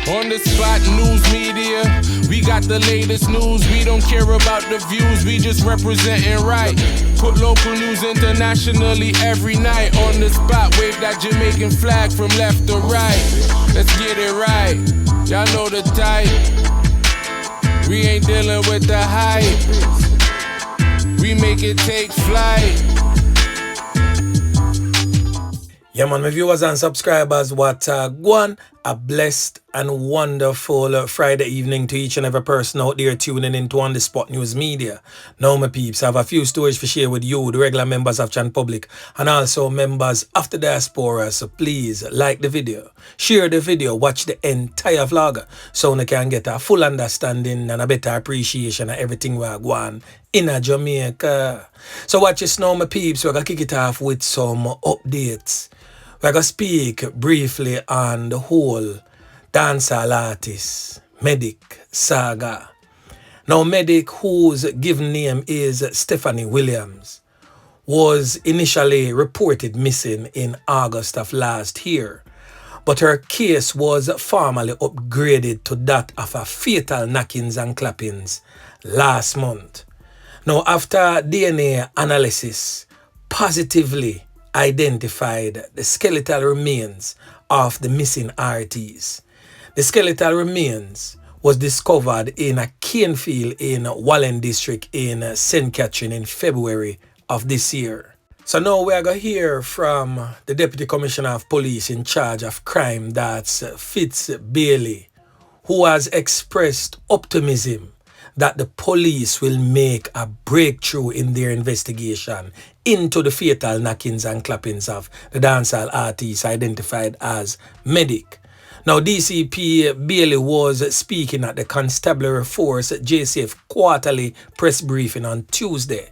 On the spot news media, we got the latest news. We don't care about the views, we just representing right. Put local news internationally every night. On the spot, wave that Jamaican flag from left to right. Let's get it right, y'all know the type. We ain't dealing with the hype, we make it take flight. Yeah, man, my viewers and subscribers, what go on. A blessed and wonderful Friday evening to each and every person out there tuning into On The Spot News Media. Now, my peeps, I have a few stories to share with you, the regular members of Chan Public, and also members of the diaspora. So please like the video, share the video, watch the entire vlog, so you can get a full understanding and a better appreciation of everything we are going in Jamaica. So watch this now, my peeps. We're going to kick it off with some updates. We're going to speak briefly on the whole dancehall artist, Medic saga. Now, Medic, whose given name is Stephanie Williams, was initially reported missing in August of last year, but her case was formally upgraded to that of a fatal knockings and clappings last month. Now, after DNA analysis positively identified the skeletal remains of the missing artist. The skeletal remains was discovered in a cane field in Wallen district in St. Catherine in February of this year. So now we are going to hear from the Deputy Commissioner of Police in charge of crime, that's Fitz Bailey, who has expressed optimism that the police will make a breakthrough in their investigation into the fatal knockings and clappings of the dancehall artist identified as Medic. Now, DCP Bailey was speaking at the Constabulary Force JCF quarterly press briefing on Tuesday,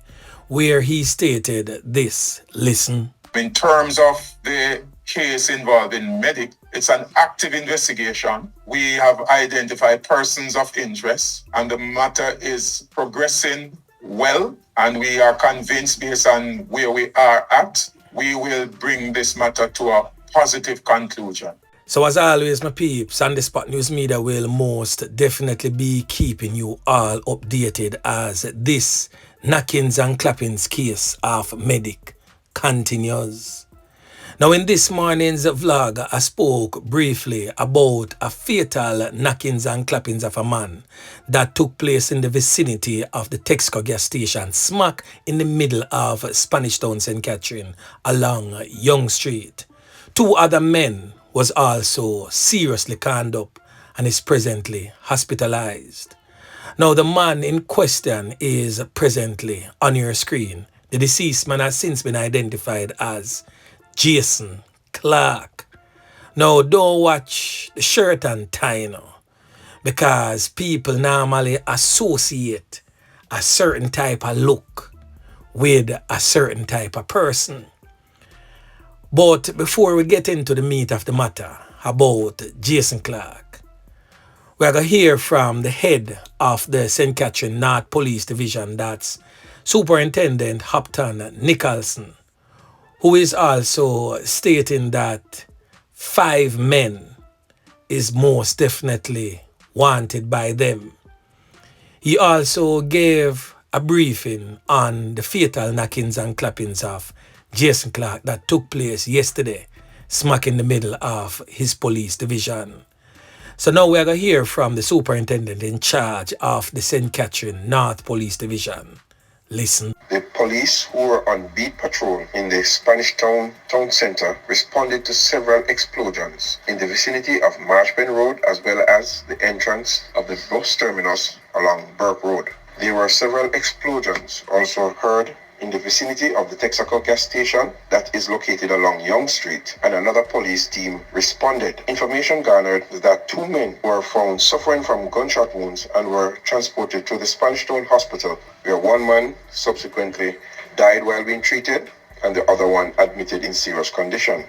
where he stated this. Listen. In terms of the case involving Medic, it's an active investigation. We have identified persons of interest, and the matter is progressing well, and we are convinced, based on where we are at, we will bring this matter to a positive conclusion. So as always, my peeps, On The Spot News Media will most definitely be keeping you all updated as this knockings and clappings case of Medic continues. Now, in this morning's vlog, I spoke briefly about a fatal knockings and clappings of a man that took place in the vicinity of the Texaco gas station, smack in the middle of Spanish Town, St. Catherine, along Young Street. Two other men was also seriously conned up and is presently hospitalized. Now, the man in question is presently on your screen. The deceased man has since been identified as Jason Clarke. Now, don't watch the shirt and tie now, because people normally associate a certain type of look with a certain type of person. But before we get into the meat of the matter about Jason Clarke, we're going to hear from the head of the St. Catherine North Police Division, that's Superintendent Hopton Nicholson, who is also stating that 5 men is most definitely wanted by them. He also gave a briefing on the fatal knockings and clappings of Jason Clarke that took place yesterday, smack in the middle of his police division. So now we are going to hear from the superintendent in charge of the St. Catherine North Police Division. Listen. The police who were on beat patrol in the Spanish Town Center responded to several explosions in the vicinity of Marchpen Road as well as the entrance of the bus terminus along Burke Road. There were several explosions also heard in the vicinity of the Texaco gas station that is located along Young Street, and another police team responded. Information garnered is that 2 men were found suffering from gunshot wounds and were transported to the Spanish Town Hospital, where 1 man subsequently died while being treated and the other one admitted in serious condition.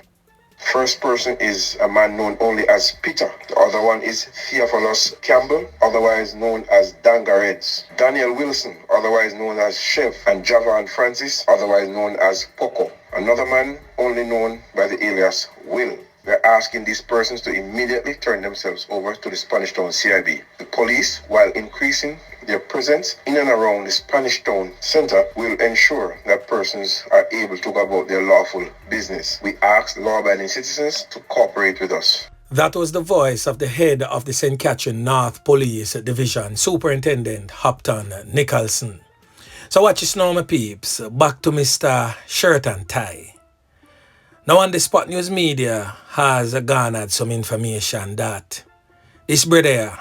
First person is a man known only as Peter. The other one is Theophilus Campbell, otherwise known as Dangareds. Daniel Wilson, otherwise known as Chef, and Javan Francis, otherwise known as Poco. Another man only known by the alias Will. We are asking these persons to immediately turn themselves over to the Spanish Town CIB. The police, while increasing their presence in and around the Spanish Town Center, will ensure that persons are able to go about their lawful business. We ask law-abiding citizens to cooperate with us. That was the voice of the head of the St. Catherine North Police Division, Superintendent Hopton Nicholson. So watch this now, my peeps. Back to Mr. Shirt and Tie. Now on the Spot News Media has garnered some information that this brother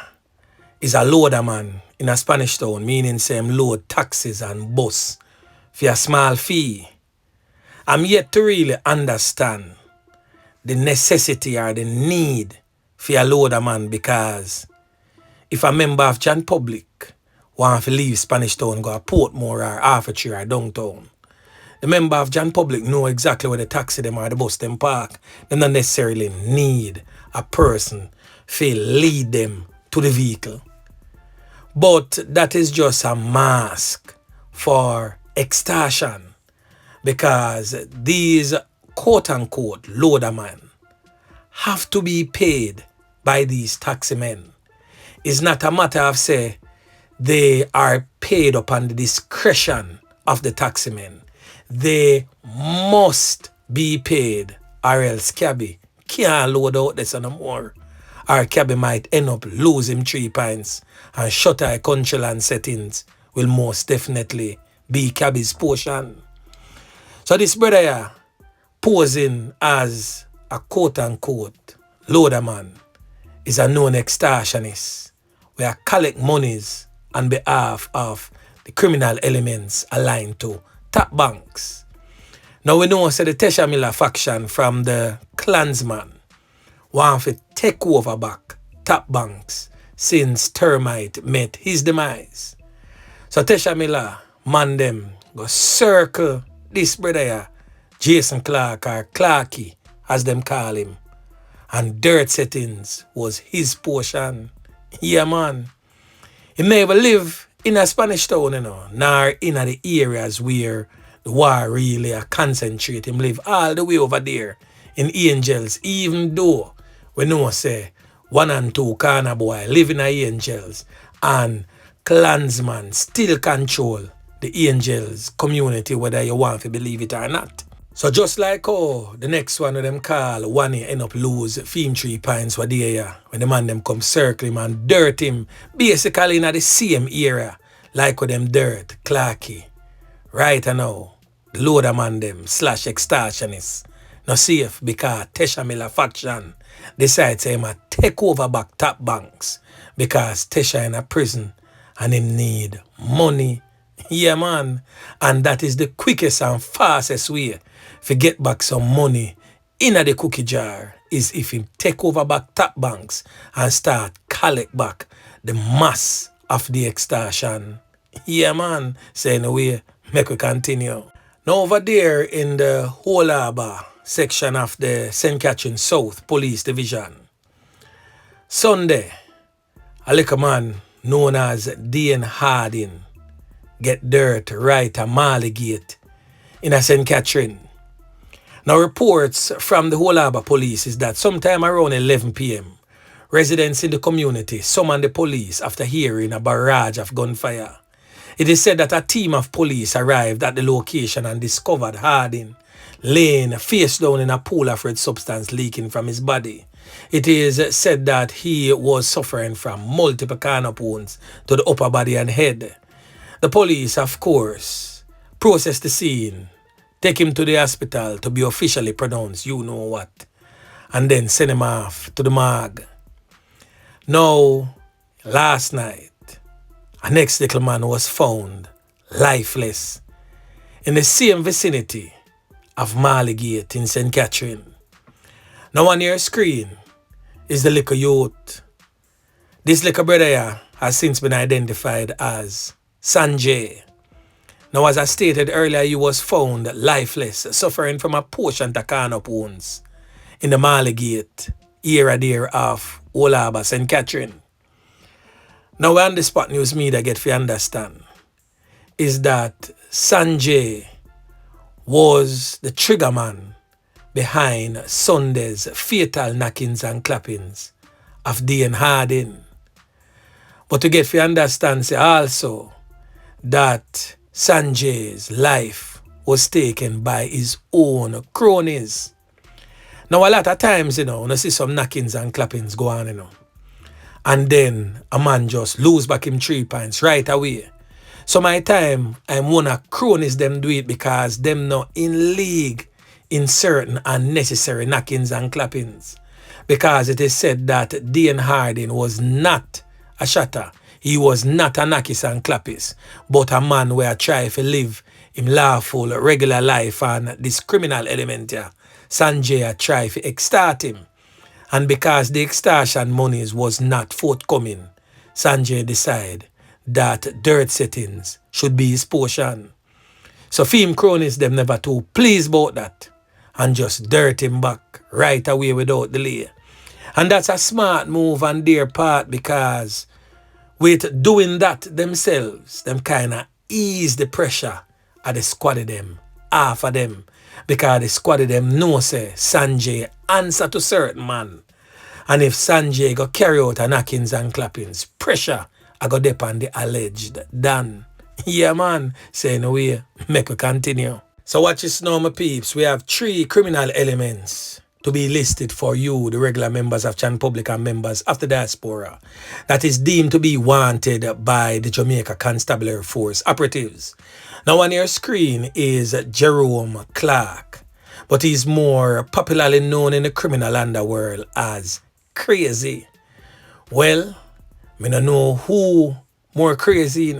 is a loader man in a Spanish town, meaning same load taxis and bus for a small fee. I'm yet to really understand the necessity or the need for a loader man, because if a member of John Public want to leave Spanish Town, go to Portmore or Hertfordshire or downtown, the member of John Public know exactly where the taxi them or the bus them park. They don't necessarily need a person to lead them to the vehicle. But that is just a mask for extortion, because these quote-unquote loader men have to be paid by these taxi men. It's not a matter of say they are paid upon the discretion of the taxi men. They must be paid, or else cabby can't load out this no more. Or cabby might end up losing 3 pints, and shutter country land settings will most definitely be cabby's portion. So this brother here, posing as a quote-unquote loader man, is a known extortionist. We are collect monies on behalf of the criminal elements aligned to tap banks. Now we know the Tesha Miller faction from the Klansman want to take over back tap banks since Termite met his demise. So Tesha Miller man them go circle this brother here, Jason Clarke, or Clarke as them call him, and dirt settings was his portion. Yeah man, he never live in a Spanish town, nor in the areas where the war really concentrate. Him live all the way over there in Angels, even though we know say 1 and 2 corner boy live in Angels, and Klansman still control the Angels community, whether you want to believe it or not. So just like the next one of them call one end up lose 3 pints for there when the man them come circle him and dirt him, basically in the same era like with them dirt Clarke. Right now, the loader man them / extortionists no safe, because Tesha Miller faction decides to take over back tap banks because Tesha in a prison and him need money. Yeah man, and that is the quickest and fastest way to get back some money in the cookie jar is if he take over back tap banks and start collect back the mass of the extortion. Yeah man, so anyway, make we continue. Now over there in the Whole Harbour section of the St. Catherine South Police Division, Sunday, a little man known as Dean Harding get dirt right at Marley Gate in a St. Catherine. Now reports from the Whole Harbour Police is that sometime around 11 p.m, residents in the community summoned the police after hearing a barrage of gunfire. It is said that a team of police arrived at the location and discovered Harding laying face down in a pool of red substance leaking from his body. It is said that he was suffering from multiple corner wounds to the upper body and head. The police, of course, processed the scene, take him to the hospital to be officially pronounced you know what, and then send him off to the morgue. Now, last night, a next little man was found lifeless in the same vicinity of Marley Gate in St. Catherine. Now on your screen is the little youth. This little brother here has since been identified as Sanjay. Now as I stated earlier, he was found lifeless, suffering from a portion of corner wounds in the Marley Gate area there of Whole Harbour, St. Catherine. Now when the Spot News Media get to understand is that Sanjay was the trigger man behind Sunday's fatal knockings and clappings of Dean Harding. But to get to understand also that Sanjay's life was taken by his own cronies. Now a lot of times, you see some knockings and clappings go on, and then a man just lose back him 3 points right away. So my time, I'm one of cronies them do it because them not in league in certain unnecessary knockings and clappings. Because it is said that Dean Harding was not a shatter. He was not a knockis and clappis, but a man where try to live him lawful, regular life and this criminal element here. Sanjay try to extort him. And because the extortion monies was not forthcoming, Sanjay decided that dirt settings should be his portion. So film cronies them never too pleased about that and just dirt him back right away without delay. And that's a smart move on their part because with doing that themselves, them kind of ease the pressure of the squad of them, half of them. Because the squad of them know say Sanjay answer to certain man. And if Sanjay go carry out a knockings and clappings, pressure I go depend the alleged Dan. Yeah man, say no way, make we continue. So watch this now my peeps, we have 3 criminal elements to be listed for you, the regular members of Chan Public and members of the diaspora, that is deemed to be wanted by the Jamaica Constabulary Force operatives. Now on your screen is Jerome Clarke, but he's more popularly known in the criminal underworld as Crazy. Well, I don't know who more crazy,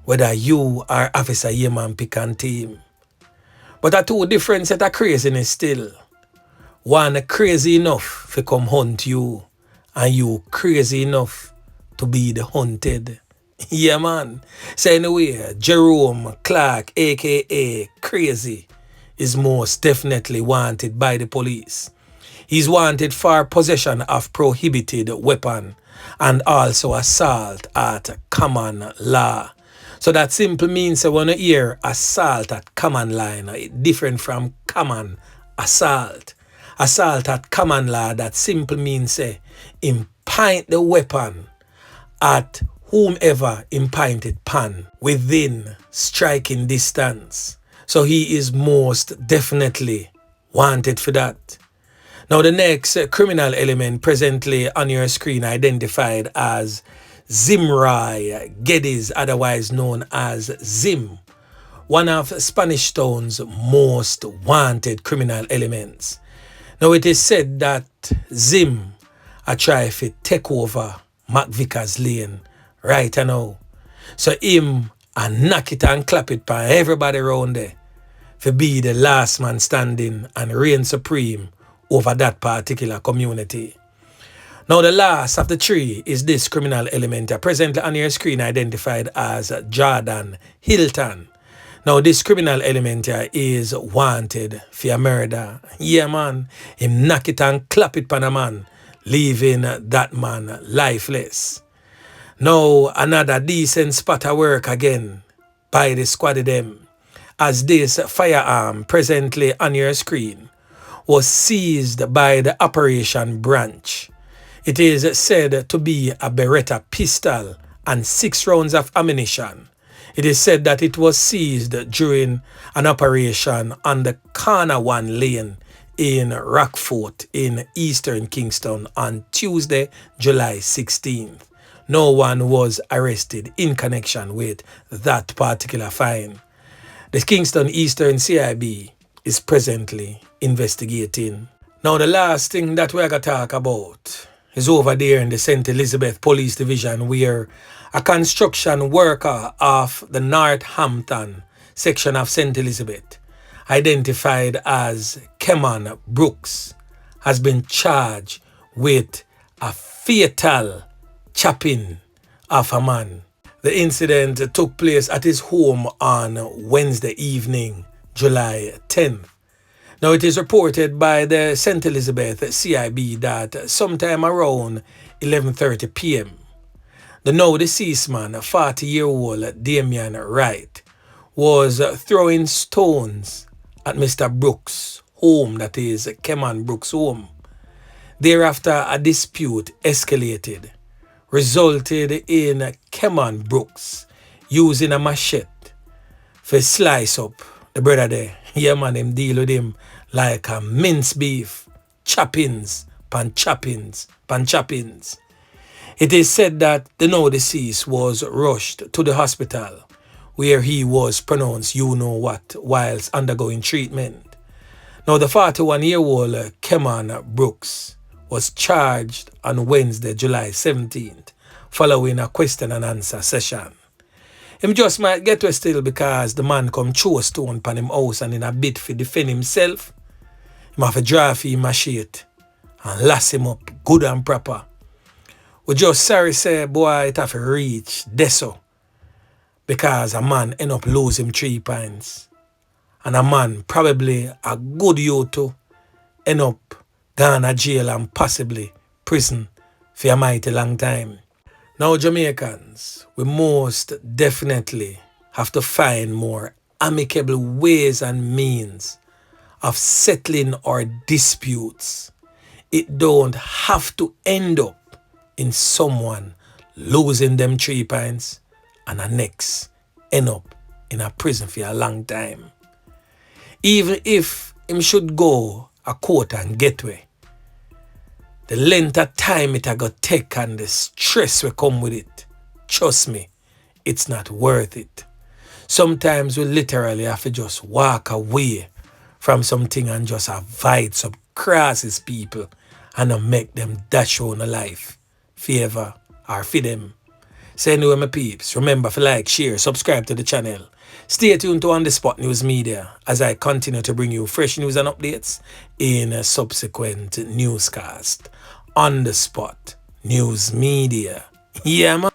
whether you or Officer Yeman Pick and team. But a 2 different set of craziness still. One crazy enough to come hunt you, and you crazy enough to be the hunted. Yeah man. So anyway, Jerome Clarke, aka Crazy, is most definitely wanted by the police. He's wanted for possession of prohibited weapon and also assault at common law. So that simply means that when you hear assault at common law, it's different from common assault. Assault at common law, that simply means him point the weapon at whomever him pointed pan within striking distance. So he is most definitely wanted for that. Now the next criminal element presently on your screen identified as Zimrai Geddes, otherwise known as Zim, one of Spanish Town's most wanted criminal elements. Now it is said that Zim a try to take over McVicker's lane right now. So him a knock it and clap it by everybody around there to be the last man standing and reign supreme over that particular community. Now the last of the 3 is this criminal element presently on your screen identified as Jordan Hilton. Now this criminal element is wanted for a murder. Yeah man, him knock it and clap it pan a man, leaving that man lifeless. Now another decent spot of work again by the squad of them, as this firearm presently on your screen was seized by the operation branch. It is said to be a Beretta pistol and 6 rounds of ammunition. It is said that it was seized during an operation on the Corner 1 lane in Rockfort in Eastern Kingston on Tuesday, July 16th. No one was arrested in connection with that particular fine. The Kingston Eastern CIB is presently investigating. Now the last thing that we're going to talk about is over there in the St. Elizabeth Police Division, where a construction worker of the Northampton section of St. Elizabeth, identified as Keman Brooks, has been charged with a fatal chopping of a man. The incident took place at his home on Wednesday evening, July 10th. Now it is reported by the St. Elizabeth CIB that sometime around 11:30 p.m. the now deceased man, 40-year-old Damian Wright, was throwing stones at Mr. Brooks' home, that is Keman Brooks' home. Thereafter, a dispute escalated, resulted in Keman Brooks using a machete for slice up the brother there. Yeah man, them deal with him like a mince beef, choppings, pan choppings. It is said that the now deceased was rushed to the hospital where he was pronounced you know what whilst undergoing treatment. Now the 41-year-old Keman Brooks was charged on Wednesday, July 17th, following a question and answer session. Him just might get to still because the man come throw a stone pan him house and in a bid for defend himself, him have a draw for him machete and lass him up good and proper. We just sorry say boy it have to reach deso because a man end up losing 3 pints. And a man probably a good youth too end up gone to jail and possibly prison for a mighty long time. Now Jamaicans, we most definitely have to find more amicable ways and means of settling our disputes. It don't have to end up in someone losing them 3 pints and a next end up in a prison for a long time. Even if him should go a court and get way, the length of time it a go take and the stress will come with it, trust me, it's not worth it. Sometimes we literally have to just walk away from something and just avoid some crosses people and not make them dash on a life, favor or for them. So anyway, my peeps, remember to like, share, subscribe to the channel. Stay tuned to On The Spot News Media as I continue to bring you fresh news and updates in a subsequent newscast. On The Spot News Media. Yeah, man.